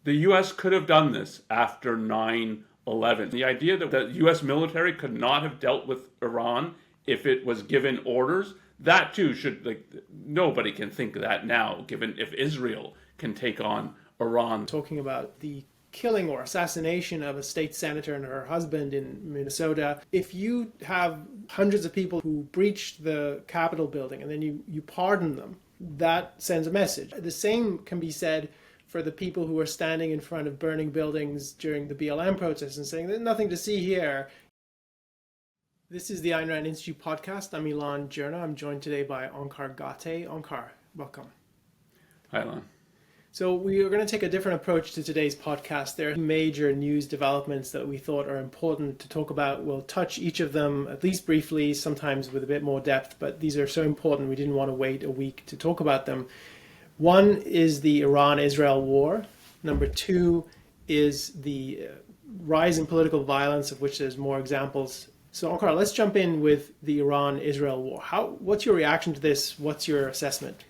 The U.S. could have done this after 9/11. The idea that the U.S. military could not have dealt with Iran if it was given orders, that too should, nobody can think of that now, given if Israel can take on Iran. Talking about the killing or assassination of a state senator and her husband in Minnesota, if you have hundreds of people who breached the Capitol building and then you pardon them, that sends a message. The same can be said for the people who are standing in front of burning buildings during the BLM protests and saying, there's nothing to see here. This is the Ayn Rand Institute Podcast. I'm Elan, Journo. I'm joined today by Onkar, Ghate. Onkar, welcome. Hi, Elan. So we are going to take a different approach to today's podcast. There are major news developments that we thought are important to talk about. We'll touch each of them at least briefly, sometimes with a bit more depth, but these are so important we didn't want to wait a week to talk about them. One is the Iran-Israel war. Number two is the rise in political violence, of which there's more examples. So Onkar, let's jump in with the Iran-Israel war. What's your reaction to this? What's your assessment?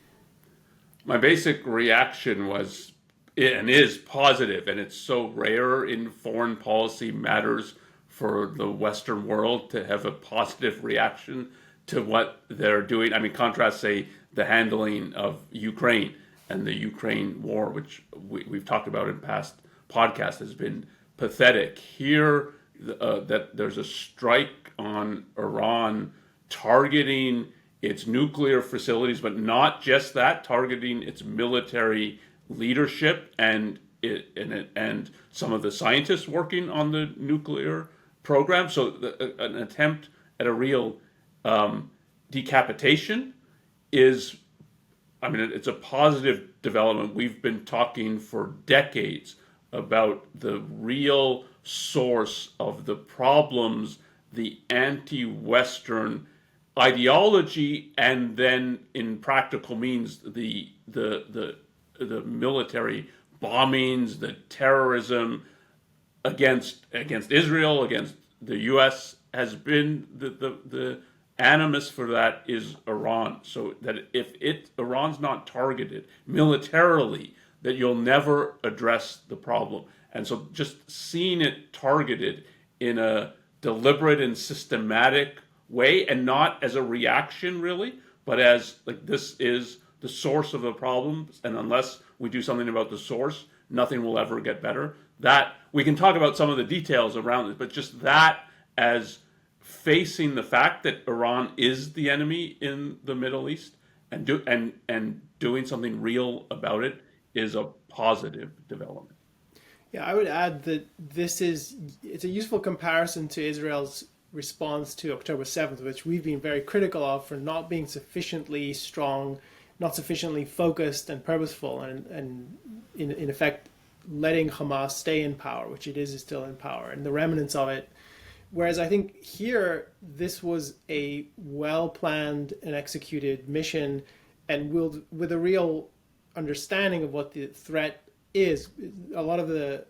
My basic reaction was and is positive, and it's so rare in foreign policy matters for the Western world to have a positive reaction to what they're doing. I mean, contrast, say, the handling of Ukraine and the Ukraine war, which we've talked about in past podcasts, has been pathetic. Here, that there's a strike on Iran targeting its nuclear facilities, but not just that, targeting its military leadership and some of the scientists working on the nuclear program. So an attempt at a real decapitation is, it's a positive development. We've been talking for decades about the real source of the problems, the anti-Western ideology, and then in practical means the military bombings, the terrorism against Israel, against the U.S. has been the animus for that is Iran. So that if Iran's not targeted militarily, that you'll never address the problem. And so just seeing it targeted in a deliberate and systematic way, and not as a reaction really, but as this is the source of the problem, and unless we do something about the source, nothing will ever get better. That we can talk about some of the details around it, but just that as facing the fact that Iran is the enemy in the Middle East and doing something real about it is a positive development. Yeah, I would add that it's a useful comparison to Israel's response to October 7th, which we've been very critical of for not being sufficiently strong, not sufficiently focused and purposeful, and in effect letting Hamas stay in power, which it is still in power, and the remnants of it. Whereas I think here, this was a well-planned and executed mission, and with a real understanding of what the threat is. A lot of the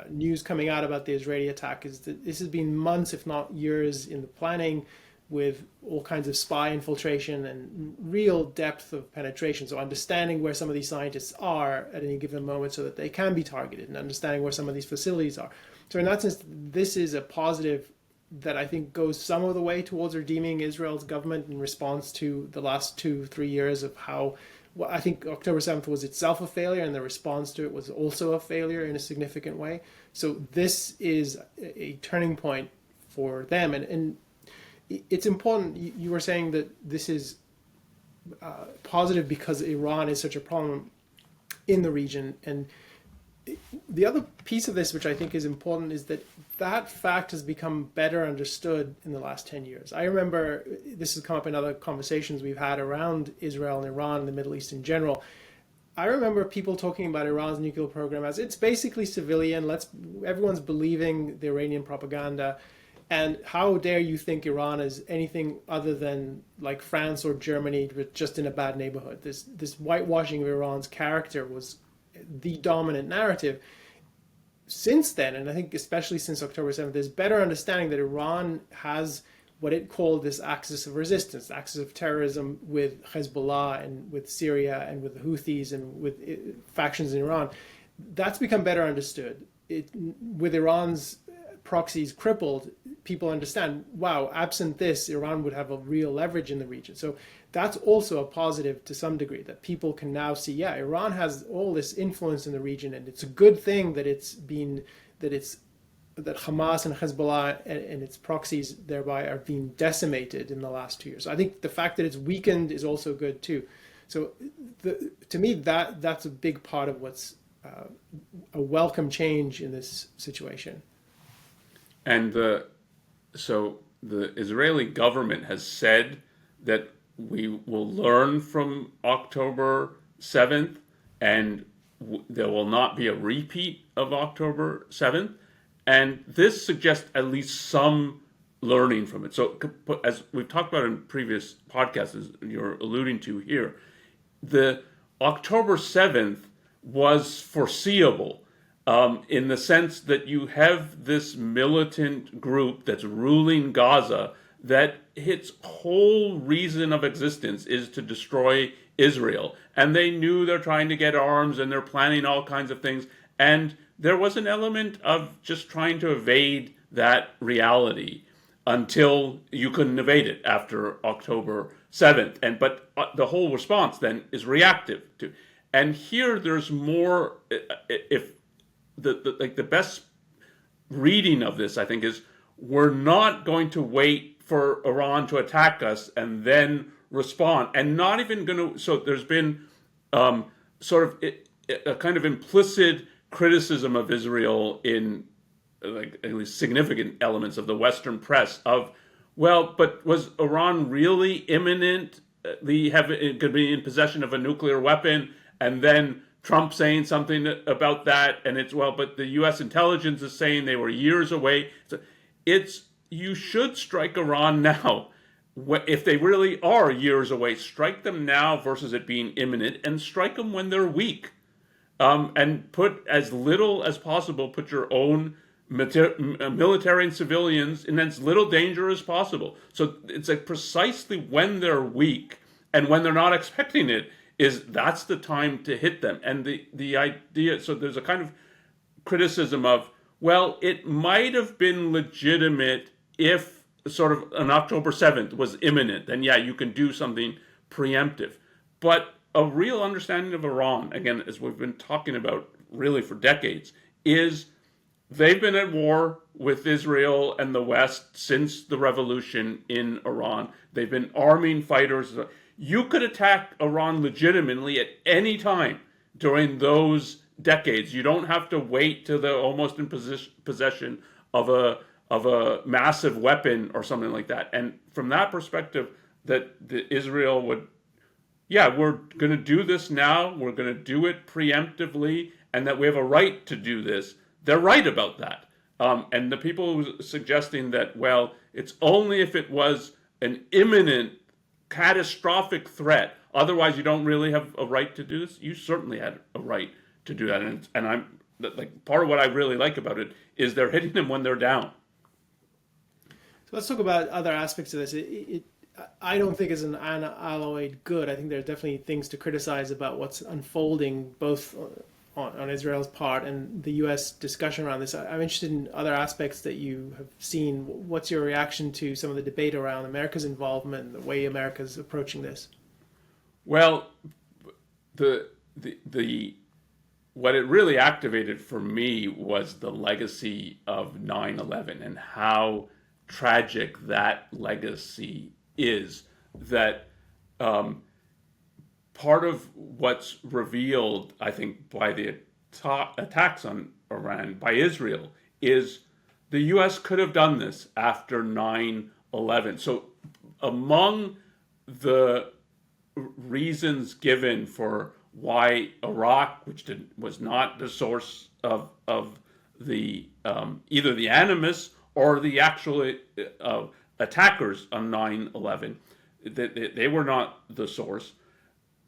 news coming out about the Israeli attack is that this has been months, if not years, in the planning, with all kinds of spy infiltration and real depth of penetration. So understanding where some of these scientists are at any given moment so that they can be targeted, and understanding where some of these facilities are. So in that sense, this is a positive that I think goes some of the way towards redeeming Israel's government in response to the last 2-3 years of how, well, I think October 7th was itself a failure, and the response to it was also a failure in a significant way. So this is a turning point for them. And it's important, you were saying that this is positive because Iran is such a problem in the region. And the other piece of this, which I think is important, is that fact has become better understood in the last 10 years. I remember, this has come up in other conversations we've had around Israel and Iran and the Middle East in general. I remember people talking about Iran's nuclear program as it's basically civilian, everyone's believing the Iranian propaganda, and how dare you think Iran is anything other than like France or Germany, just in a bad neighborhood. This whitewashing of Iran's character was the dominant narrative. Since then, and I think especially since October 7th, there's better understanding that Iran has what it called this axis of resistance, axis of terrorism with Hezbollah and with Syria and with the Houthis and with factions in Iran. that's become better understood. With Iran's proxies crippled, people understand, wow, absent this, Iran would have a real leverage in the region. So that's also a positive to some degree, that people can now see, yeah, Iran has all this influence in the region, and it's a good thing that that Hamas and Hezbollah and its proxies thereby are being decimated in the last 2 years. So I think the fact that it's weakened is also good too. So to me, that's a big part of what's a welcome change in this situation. And so the Israeli government has said that we will learn from October 7th, and there will not be a repeat of October 7th. And this suggests at least some learning from it. So, as we've talked about in previous podcasts, as you're alluding to here, the October 7th was foreseeable in the sense that you have this militant group that's ruling Gaza that its whole reason of existence is to destroy Israel. And they knew they're trying to get arms and they're planning all kinds of things. And there was an element of just trying to evade that reality until you couldn't evade it after October 7th. But the whole response then is reactive to. And here there's more. If the best reading of this, I think, is we're not going to wait for Iran to attack us and then respond, and not even going to. So there's been sort of a kind of implicit criticism of Israel in like at least significant elements of the Western press of, well, but was Iran really imminent? It could be in possession of a nuclear weapon, and then Trump saying something about that, and it's, well, but the U.S. intelligence is saying they were years away. So you should strike Iran now. If they really are years away, strike them now versus it being imminent, and strike them when they're weak. And put as little as possible, put your own military and civilians in as little danger as possible. So it's like precisely when they're weak and when they're not expecting it, that's the time to hit them. And the idea, so there's a kind of criticism of, well, it might have been legitimate if sort of an October 7th was imminent, then yeah, you can do something preemptive. But a real understanding of Iran, again, as we've been talking about really for decades, is they've been at war with Israel and the West since the revolution in Iran. They've been arming fighters. You could attack Iran legitimately at any time during those decades. You don't have to wait till they're almost in possession of a massive weapon or something like that. And from that perspective, that Israel would, yeah, we're going to do this now, we're going to do it preemptively, and that we have a right to do this. They're right about that. And the people who suggesting that, well, it's only if it was an imminent, catastrophic threat, otherwise you don't really have a right to do this. You certainly had a right to do that. And I'm like, part of what I really like about it is they're hitting them when they're down. So let's talk about other aspects of this. I don't think it's an unalloyed good. I think there are definitely things to criticize about what's unfolding, both on Israel's part and the U.S. discussion around this. I'm interested in other aspects that you have seen. What's your reaction to some of the debate around America's involvement and the way America's approaching this? Well, the what it really activated for me was the legacy of 9/11 and how tragic that legacy is. That part of what's revealed, I think, by the attacks on Iran by Israel is the U.S. could have done this after 9/11. So among the reasons given for why Iraq, which was not the source of the either the animus or the actual attackers on 9/11, they were not the source,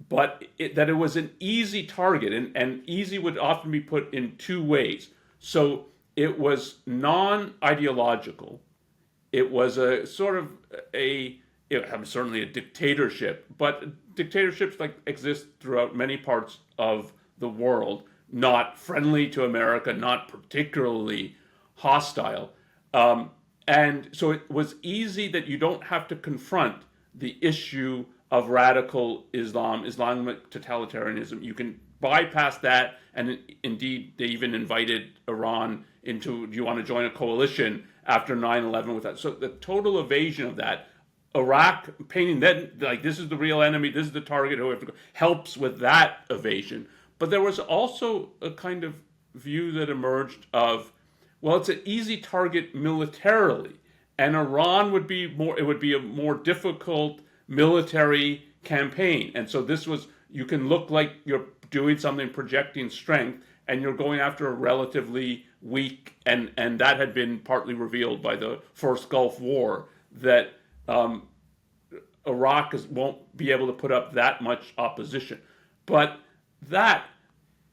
but that it was an easy target, and easy would often be put in two ways. So it was non-ideological. It was a sort of certainly a dictatorship, but dictatorships like exist throughout many parts of the world. not friendly to America, not particularly hostile. And so it was easy that you don't have to confront the issue of radical Islam, Islamic totalitarianism. You can bypass that, and indeed, they even invited Iran into, do you want to join a coalition after 9/11 with that? So the total evasion of that, Iraq painting that like this is the real enemy, this is the target, who have to go, helps with that evasion. But there was also a kind of view that emerged of, well, it's an easy target militarily, and Iran would be more. It would be a more difficult military campaign, and so this was. You can look like you're doing something, projecting strength, and you're going after a relatively weak, and that had been partly revealed by the first Gulf War that Iraq won't be able to put up that much opposition, but that.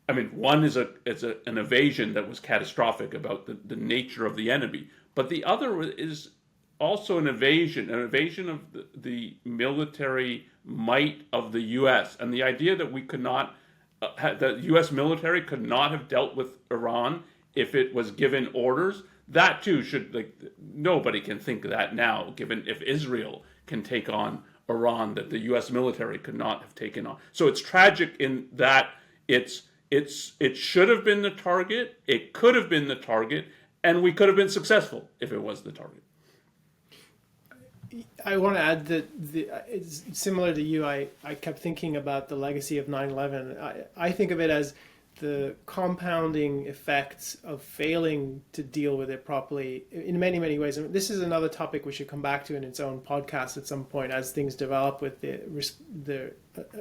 I mean, one is an evasion that was catastrophic about the nature of the enemy, but the other is also an evasion of the military might of the U.S. and the idea that we could not, the U.S. military could not have dealt with Iran if it was given orders. That too should, like, nobody can think of that now, given if Israel can take on Iran, that the U.S. military could not have taken on. So it's tragic in that it should have been the target, it could have been the target, and we could have been successful if it was the target. I want to add that it's similar to you. I kept thinking about the legacy of 9/11. I think of it as the compounding effects of failing to deal with it properly in many, many ways. And this is another topic we should come back to in its own podcast at some point as things develop with the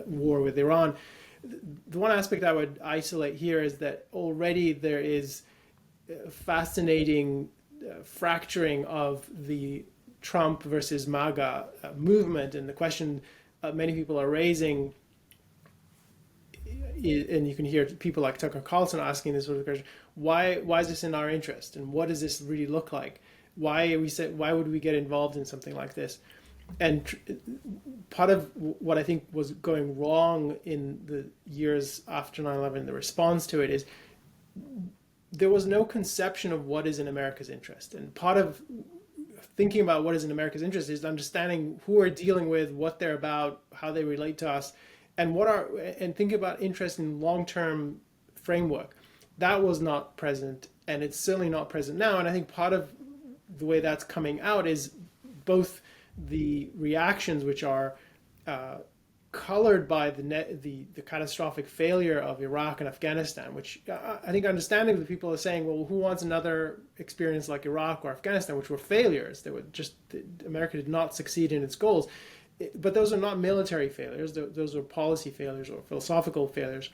war with Iran. The one aspect I would isolate here is that already there is a fascinating fracturing of the Trump versus MAGA movement, and the question many people are raising, and you can hear people like Tucker Carlson asking this sort of question: why is this in our interest, and what does this really look like? Why would we get involved in something like this? And part of what I think was going wrong in the years after 9/11, the response to it, is there was no conception of what is in America's interest. And part of thinking about what is in America's interest is understanding who we're dealing with, what they're about, how they relate to us, and thinking about interest in long-term framework. That was not present, and it's certainly not present now. And I think part of the way that's coming out is both the reactions, which are colored by the catastrophic failure of Iraq and Afghanistan, which I think understandably people are saying, well, who wants another experience like Iraq or Afghanistan, which were failures? They were America did not succeed in its goals. But those are not military failures. Those are policy failures or philosophical failures.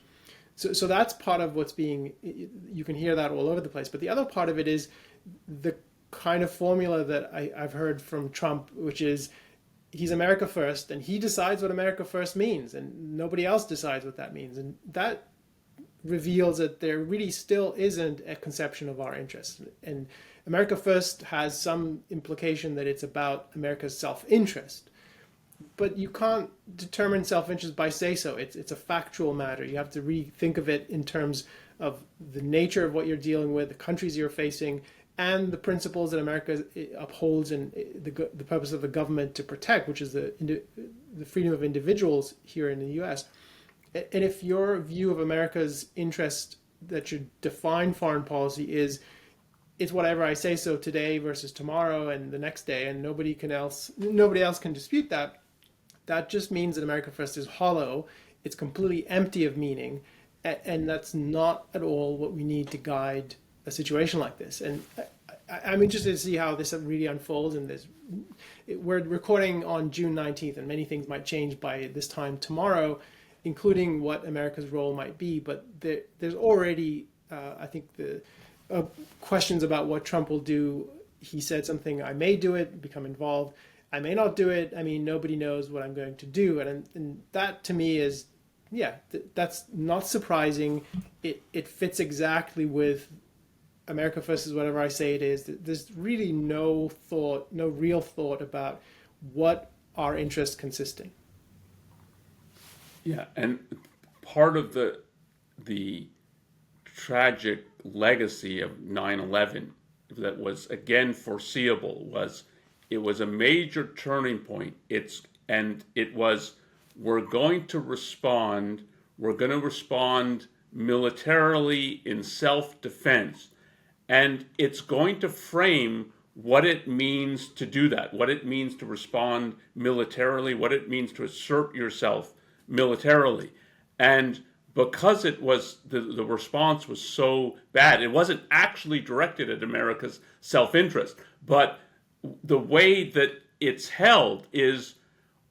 So that's part of what's being, you can hear that all over the place. But the other part of it is the kind of formula that I've heard from Trump, which is he's America first, and he decides what America first means, and nobody else decides what that means. And that reveals that there really still isn't a conception of our interests. And America first has some implication that it's about America's self-interest. But you can't determine self-interest by say-so. It's a factual matter. You have to rethink of it in terms of the nature of what you're dealing with, the countries you're facing, and the principles that America upholds and the purpose of the government to protect, which is the freedom of individuals here in the U.S. And if your view of America's interest that should define foreign policy is it's whatever I say so today versus tomorrow and the next day, and nobody else can dispute that, that just means that America First is hollow. It's completely empty of meaning, and that's not at all what we need to guide a situation like this. And I'm interested to see how this really unfolds. And we're recording on June 19th, and many things might change by this time tomorrow, including what America's role might be. But there's already, I think, the questions about what Trump will do. He said something: I may do it, become involved. I may not do it. I mean, nobody knows what I'm going to do. And that to me is, that's not surprising. It fits exactly with America First is whatever I say it is. There's really no real thought about what our interests consist in. Yeah, and part of the tragic legacy of 9/11 that was again foreseeable was it was a major turning point. It was we're going to respond. We're going to respond militarily in self-defense, and it's going to frame what it means to do that, what it means to respond militarily, what it means to assert yourself militarily. And because it was the response was so bad, it wasn't actually directed at America's self-interest, but the way that it's held is,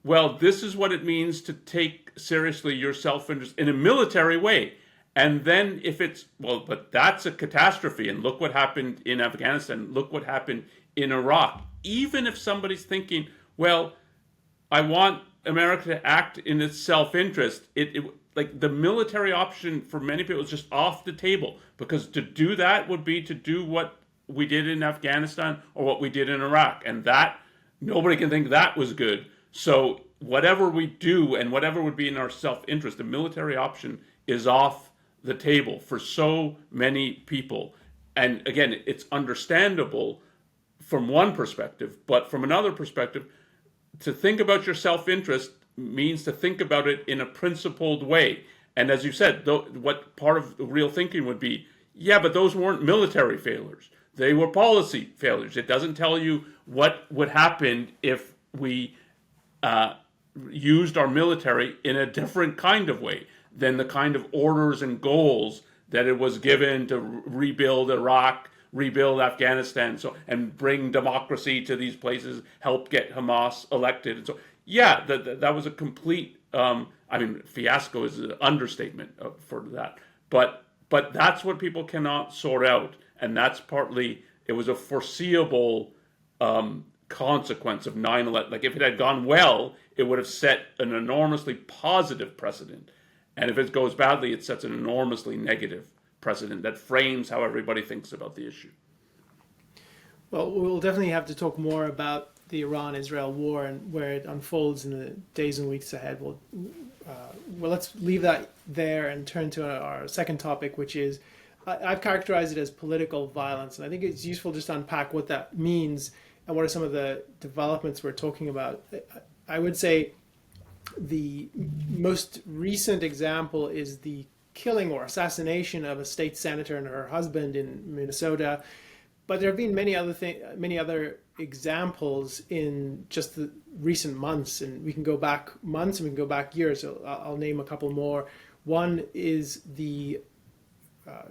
well, this is what it means to take seriously your self-interest in a military way. And then if it's, well, but that's a catastrophe, and look what happened in Afghanistan, look what happened in Iraq. Even if somebody's thinking, well, I want America to act in its self-interest, like the military option for many people is just off the table, because to do that would be to do what we did in Afghanistan or what we did in Iraq, and that nobody can think that was good. So whatever we do and whatever would be in our self-interest, the military option is off the table for so many people. And again, it's understandable from one perspective, but from another perspective, to think about your self-interest means to think about it in a principled way. And as you said, what part of the real thinking would be, yeah, but those weren't military failures. They were policy failures. It doesn't tell you what would happen if we used our military in a different kind of way than the kind of orders and goals that it was given to rebuild Iraq, rebuild Afghanistan, and bring democracy to these places, help get Hamas elected, and so. Yeah, that was a complete. Fiasco is an understatement for that. But that's what people cannot sort out, and that's partly it was a foreseeable consequence of 9/11. Like if it had gone well, it would have set an enormously positive precedent. And if it goes badly, it sets an enormously negative precedent that frames how everybody thinks about the issue. Well, we'll definitely have to talk more about the Iran-Israel war and where it unfolds in the days and weeks ahead. Well, let's leave that there and turn to our second topic, which is I've characterized it as political violence, and I think it's useful just to unpack what that means and what are some of the developments we're talking about. I would say the most recent example is the killing or assassination of a state senator and her husband in Minnesota. But there have been many other examples in just the recent months, and we can go back months and we can go back years. So I'll name a couple more. One is the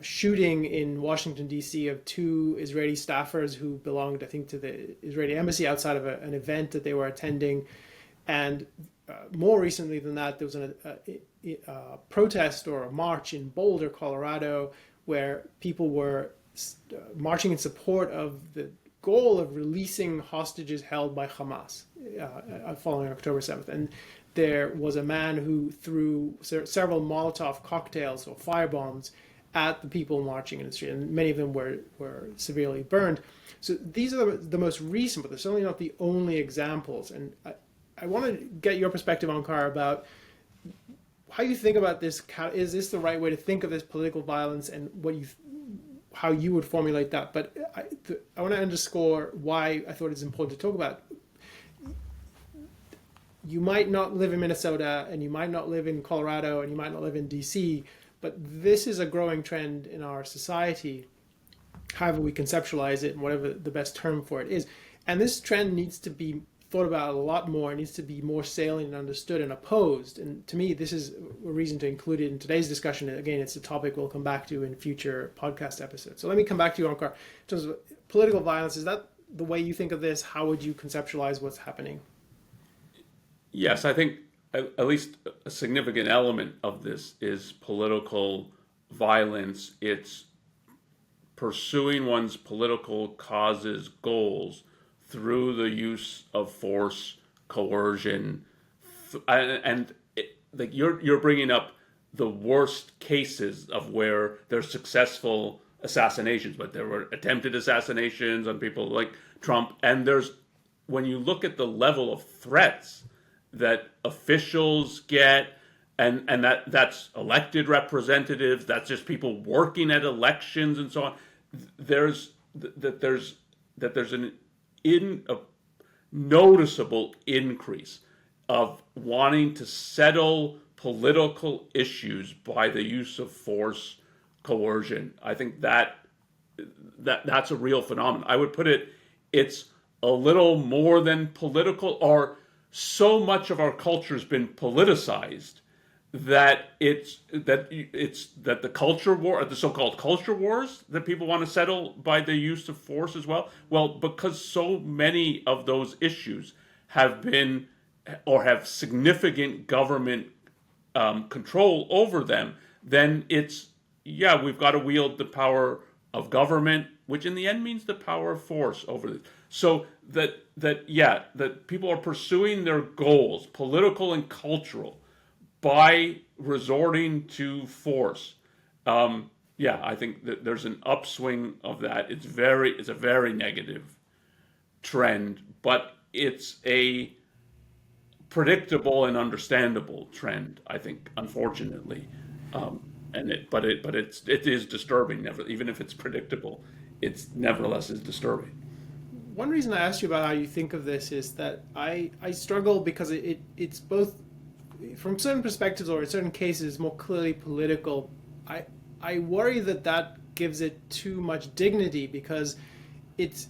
shooting in Washington, D.C. of two Israeli staffers who belonged, I think, to the Israeli embassy outside of an event that they were attending. And more recently than that, there was a protest or a march in Boulder, Colorado, where people were marching in support of the goal of releasing hostages held by Hamas following October 7th. And there was a man who threw several Molotov cocktails or firebombs at the people marching in the street, and many of them were severely burned. So these are the most recent, but they're certainly not the only examples. And I want to get your perspective, Onkar, about how you think about this. Is this the right way to think of this political violence, and how you would formulate that? But I want to underscore why I thought it's important to talk about. You might not live in Minnesota, and you might not live in Colorado, and you might not live in DC, but this is a growing trend in our society, however we conceptualize it and whatever the best term for it is. And this trend needs to be thought about a lot more. It needs to be more salient and understood and opposed. And to me, this is a reason to include it in today's discussion. And again, it's a topic we'll come back to in future podcast episodes. So let me come back to you, Onkar. In terms of political violence, is that the way you think of this? How would you conceptualize what's happening? Yes, I think at least a significant element of this is political violence. It's pursuing one's political causes, goals, through the use of force, coercion, like you're bringing up the worst cases of where there's successful assassinations, but there were attempted assassinations on people like Trump, and when you look at the level of threats that officials get and that's elected representatives. That's just people working at elections and so on. There's that there's that there's an in a noticeable increase of wanting to settle political issues by the use of force, coercion. I think that's a real phenomenon. I would put it's a little more than political, or so much of our culture has been politicized that that the culture war, the so-called culture wars that people want to settle by the use of force as well. Well, because so many of those issues have been or have significant government control over them, then we've got to wield the power of government, which in the end means the power of force over it. So that people are pursuing their goals, political and cultural, by resorting to force. I think that there's an upswing of that. It's a very negative trend, but it's a predictable and understandable trend, I think, unfortunately. But it is disturbing. Even if it's predictable, it's nevertheless is disturbing. One reason I asked you about how you think of this is that I struggle because it's both, from certain perspectives or in certain cases, more clearly political. I worry that gives it too much dignity, because it's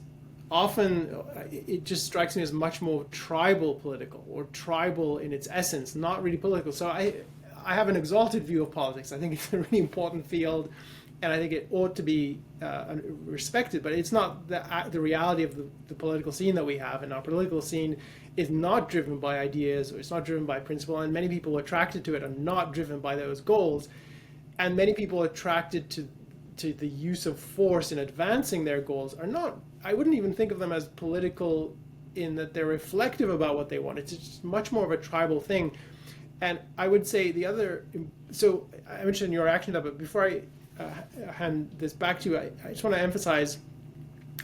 often, it just strikes me as much more tribal political, or tribal in its essence, not really political. So I have an exalted view of politics. I think it's a really important field, and I think it ought to be respected, but it's not the reality of the political scene that we have. And our political scene is not driven by ideas, or it's not driven by principle, and many people attracted to it are not driven by those goals. And many people attracted to the use of force in advancing their goals are not, I wouldn't even think of them as political in that they're reflective about what they want. It's just much more of a tribal thing. And I would say so I mentioned your reaction to that, but before I hand this back to you, I just want to emphasize,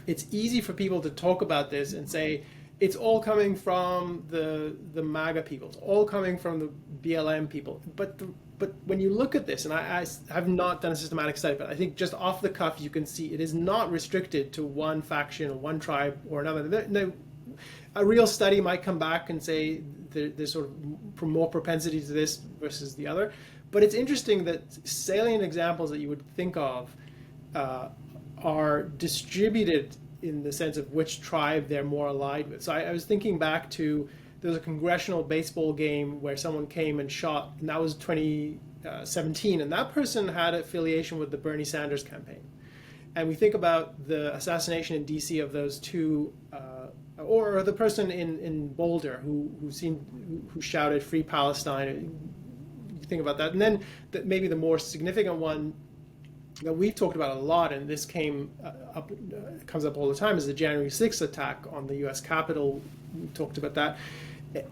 it's easy for people to talk about this and say, it's all coming from the MAGA people, it's all coming from the BLM people. But when you look at this, and I have not done a systematic study, but I think just off the cuff you can see it is not restricted to one faction or one tribe or another. A real study might come back and say there's sort of more propensity to this versus the other. But it's interesting that salient examples that you would think of are distributed in the sense of which tribe they're more allied with. So I was thinking back to, there was a congressional baseball game where someone came and shot, and that was 2017, and that person had affiliation with the Bernie Sanders campaign. And we think about the assassination in DC of those two, or the person in Boulder who shouted "Free Palestine." You think about that, and then maybe the more significant one that we've talked about a lot, and this comes up all the time, is the January 6th attack on the U.S. Capitol. We talked about that.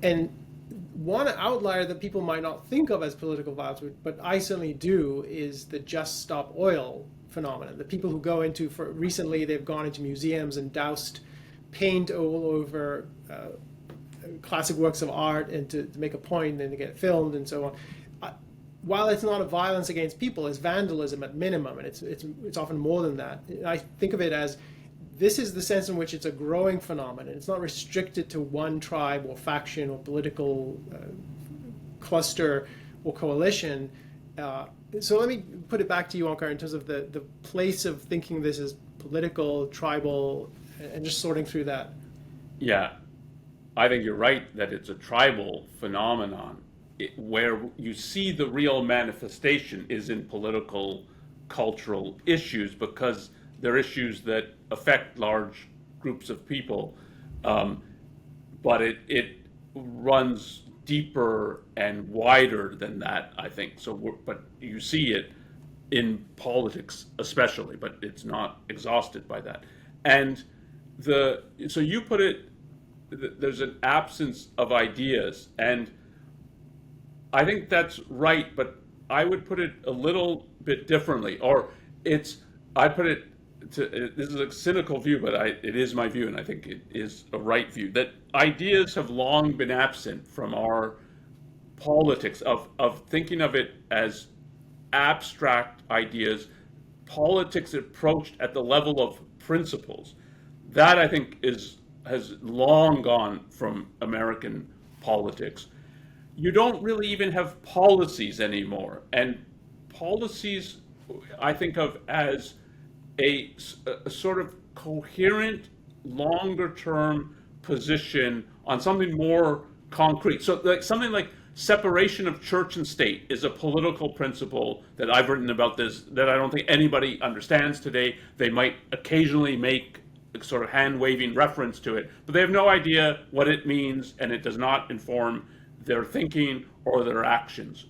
And one outlier that people might not think of as political violence, but I certainly do, is the Just Stop Oil phenomenon. The people who go into, recently they've gone into museums and doused paint all over classic works of art, and to make a point and to get filmed and so on. While it's not a violence against people, it's vandalism at minimum, and it's often more than that. I think of it as, this is the sense in which it's a growing phenomenon. It's not restricted to one tribe or faction or political cluster or coalition. So let me put it back to you, Onkar, in terms of the place of thinking this is political, tribal, and just sorting through that. Yeah, I think you're right that it's a tribal phenomenon. Where you see the real manifestation is in political, cultural issues, because they're issues that affect large groups of people. But it runs deeper and wider than that, I think. But you see it in politics especially, but it's not exhausted by that. And so you put it, there's an absence of ideas, and I think that's right, but I would put it a little bit differently. This is a cynical view, but it is my view, and I think it is a right view, that ideas have long been absent from our politics, of thinking of it as abstract ideas, politics approached at the level of principles. That I think has long gone from American politics. You don't really even have policies anymore, and policies I think of as a sort of coherent, longer term position on something more concrete. So, like something like separation of church and state is a political principle that I've written about this that I don't think anybody understands today. They might occasionally make a sort of hand waving reference to it, but they have no idea what it means, and it does not inform their thinking or their actions.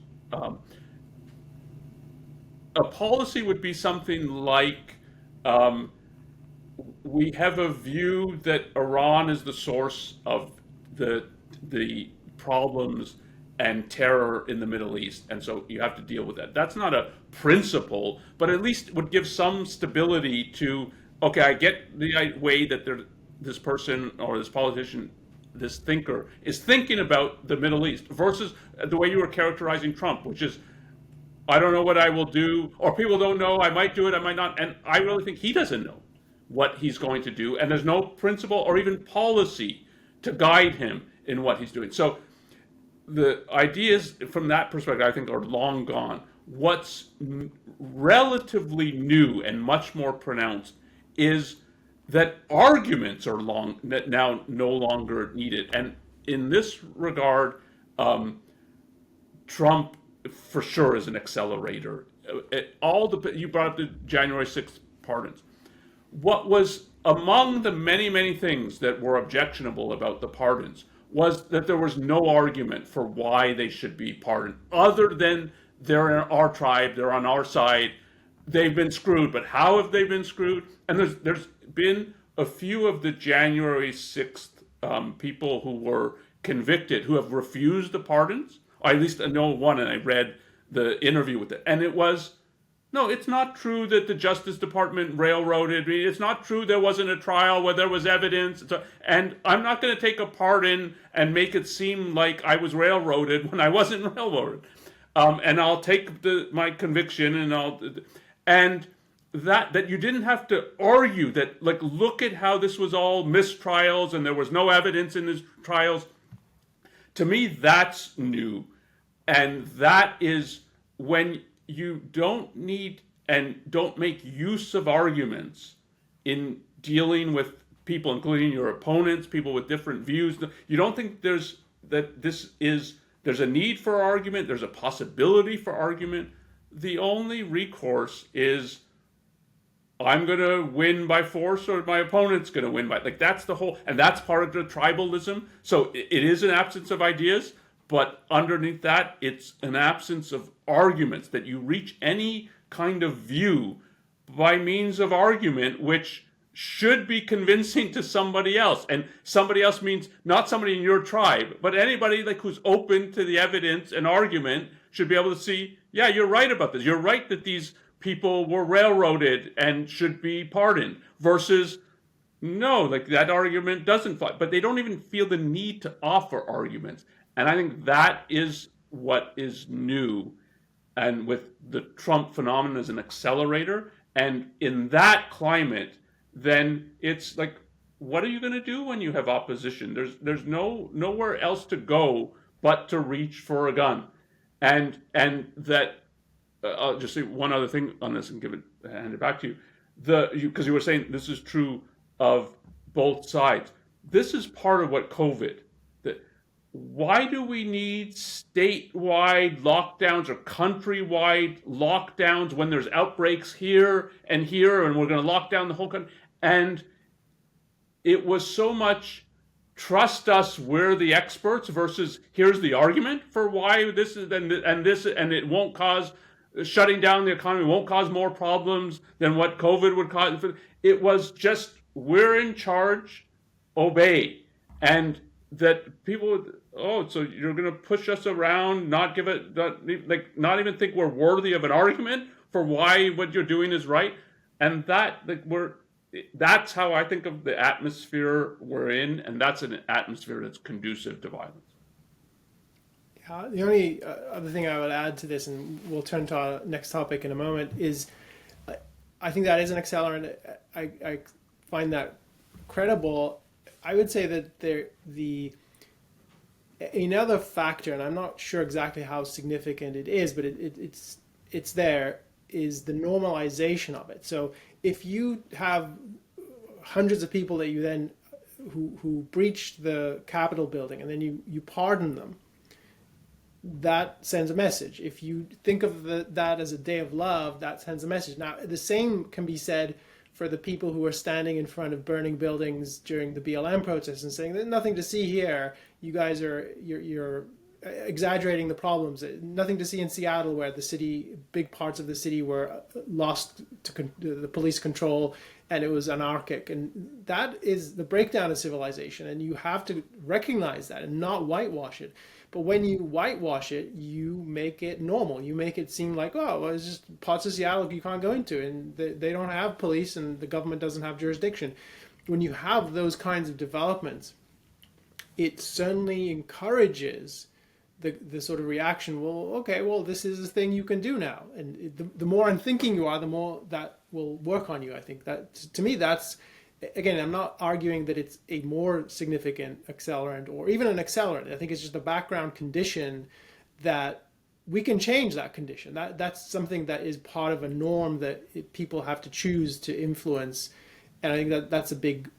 A policy would be something like, um, we have a view that Iran is the source of the the problems and terror in the Middle East, and so you have to deal with that. That's not a principle, but at least would give some stability to. Okay, I get the way that this person or this politician, this thinker, is thinking about the Middle East versus the way you were characterizing Trump, which is, I don't know what I will do, or people don't know, I might do it, I might not. And I really think he doesn't know what he's going to do, and there's no principle or even policy to guide him in what he's doing. So the ideas from that perspective, I think, are long gone. What's relatively new and much more pronounced is that arguments are now no longer needed. And in this regard, Trump for sure is an accelerator. You brought up the January 6th pardons. What was among the many, many things that were objectionable about the pardons was that there was no argument for why they should be pardoned, other than they're in our tribe, they're on our side, they've been screwed. But how have they been screwed? And there's been a few of the January 6th people who were convicted who have refused the pardons. Or at least I know one, and I read the interview with it, and it was, no, it's not true that the Justice Department railroaded me. It's not true there wasn't a trial where there was evidence. And I'm not going to take a pardon and make it seem like I was railroaded when I wasn't railroaded. And I'll take my conviction, and that you didn't have to argue that, like, look at how this was all mistrials and there was no evidence in these trials. To me, that's new. And that is when you don't need and don't make use of arguments in dealing with people, including your opponents, people with different views. You don't think there's a need for argument, there's a possibility for argument. The only recourse is, I'm going to win by force or my opponent's going to win by, like, that's the whole, and that's part of the tribalism. So it is an absence of ideas, but underneath that, it's an absence of arguments, that you reach any kind of view by means of argument, which should be convincing to somebody else. And somebody else means not somebody in your tribe, but anybody like who's open to the evidence and argument should be able to see, yeah, you're right about this. You're right that these people were railroaded and should be pardoned, versus, no, like, that argument doesn't fly. But they don't even feel the need to offer arguments. And I think that is what is new, and with the Trump phenomenon as an accelerator. And in that climate, then it's like, what are you going to do when you have opposition? There's nowhere else to go but to reach for a gun. And that, I'll just say one other thing on this and hand it back to you. Because you were saying this is true of both sides. This is part of what COVID. Why do we need statewide lockdowns or countrywide lockdowns when there's outbreaks here and we're going to lock down the whole country? And it was so much, trust us, we're the experts, versus here's the argument for why this is and this, and it won't cause, shutting down the economy won't cause more problems than what COVID would cause. It was just, we're in charge, obey. And that people would, so you're going to push us around, not even think we're worthy of an argument for why what you're doing is right. And that's how I think of the atmosphere we're in, and that's an atmosphere that's conducive to violence. The only other thing I would add to this, and we'll turn to our next topic in a moment, is I think that is an accelerant. I find that credible. I would say that another factor, and I'm not sure exactly how significant it is, but it's there, is the normalization of it. So if you have hundreds of people that you then who breached the Capitol building, and then you pardon them, that sends a message. If you think of that as a day of love, that sends a message. Now, the same can be said for the people who are standing in front of burning buildings during the BLM protests and saying, there's nothing to see here. You guys you're exaggerating the problems. Nothing to see in Seattle, where big parts of the city were lost to the police control, and it was anarchic. And that is the breakdown of civilization, and you have to recognize that and not whitewash it. But when you whitewash it, you make it normal. You make it seem like, oh, well, it's just parts of Seattle you can't go into, and they don't have police, and the government doesn't have jurisdiction. When you have those kinds of developments, it certainly encourages the sort of reaction, well, okay, well, this is a thing you can do now. And the more unthinking you are, the more that will work on you. I think that, to me, that's, again, I'm not arguing that it's a more significant accelerant or even an accelerant. I think it's just a background condition that we can change that condition. That's something that is part of a norm that people have to choose to influence. And I think that's a big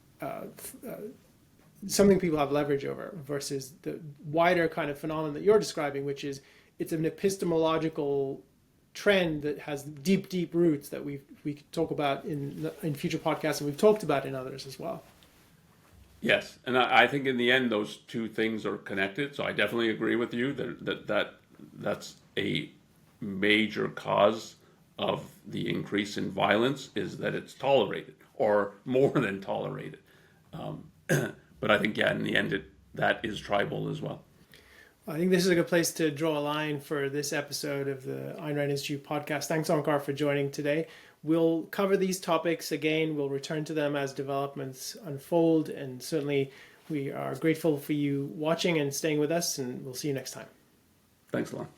something people have leverage over, versus the wider kind of phenomenon that you're describing, which is it's an epistemological trend that has deep roots that we could talk about in future podcasts, and we've talked about in others as well. Yes, and I think in the end those two things are connected. So I definitely agree with you that's a major cause of the increase in violence, is that it's tolerated, or more than tolerated. But I think, in the end, that is tribal as well. I think this is a good place to draw a line for this episode of the Ayn Rand Institute podcast. Thanks, Onkar, for joining today. We'll cover these topics again. We'll return to them as developments unfold. And certainly we are grateful for you watching and staying with us, and we'll see you next time. Thanks a lot.